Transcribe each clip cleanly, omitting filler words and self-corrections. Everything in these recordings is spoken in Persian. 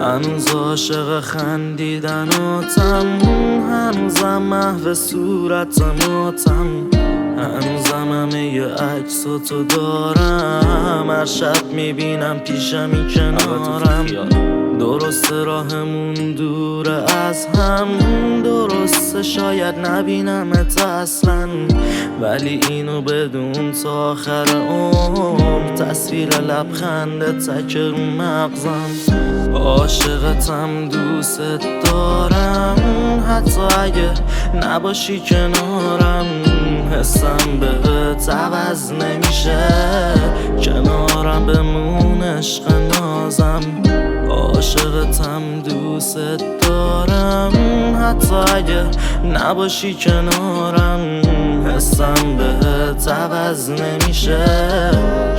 هنوز عاشق خندیدن و تموم، هنوزم محو صورتماتم، هنوزم همه ی عکساتو دارم، هر شب میبینم پیشمی کنارم. درسته راهمون دوره از هم، درسته شاید نبینمت اصلا، ولی اینو بدون تا آخر عمر تصویر لبخنده تک رو مغزم. عاشقتم دوست دارم، حتی اگه نباشی کنارم، حسم بهت عوض نمیشه، کنارم بمون عشق نازم. عاشقتم دوست دارم، حتی اگه نباشی کنارم، حسم بهت عوض نمیشه،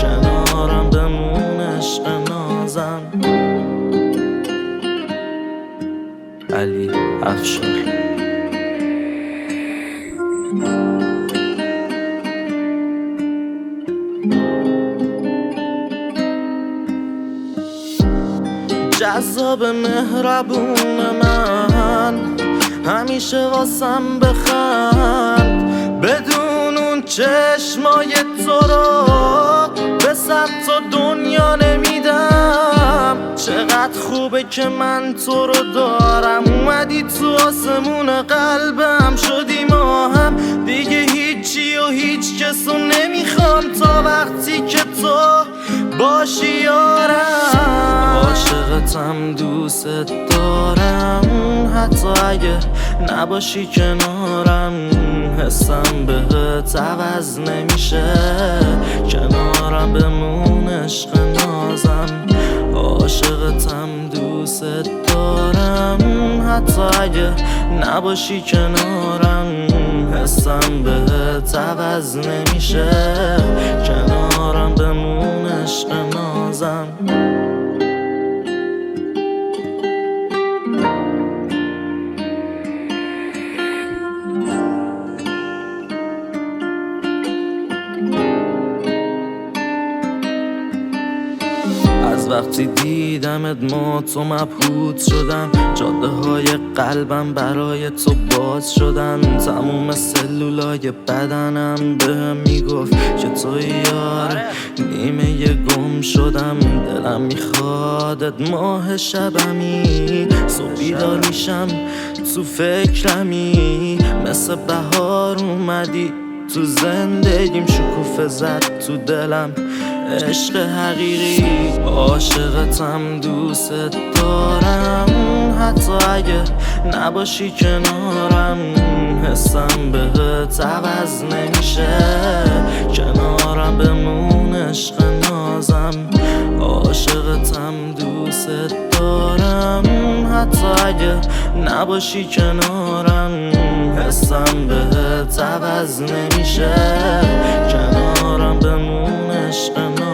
کنارم بمون عشق نازم. علی افشار. جذاب مهربون من، همیشه واسم بخند، بدون اون چشمای تو رو به صد تا دنیا نمیدم. چقدر خوبه که من تو رو دارم، اومدی تو آسمون قلبم، شدی ما هم دیگه هیچی و هیچ کسو نمیخوام تا وقتی که تو باشی یارم. عاشقتم دوست دارم، حتی اگه نباشی کنارم، حسم بهت عوض نمیشه، کنارم بمون عشق نازم. عاشقتم دوست دارم، حتی اگه نباشی کنارم، حسم بهت عوض نمیشه، کنارم بمون عشق نازم. از وقتی دیدمت ما تو مبهوت شدم، جاده های قلبم برای تو باز شدن، تموم سلولای بدنم بهم میگفت که تو یار نیمه ی گم شدم. دلم میخوادت ماه شبمی، صبح بیدار میشم تو فکرمی، مثل بهار اومدی تو زندگیم، شکوفه زد تو دلم عشق حقیقی. عاشقتم دوست دارم، حتی اگه نباشی کنارم، حسم بهت عوض نمیشه، کنارم بمون عشق نازم. عاشقتم دوست دارم، حتی اگه نباشی کنارم، حسم بهت عوض نمیشه، کنارم بمون عشق نازم.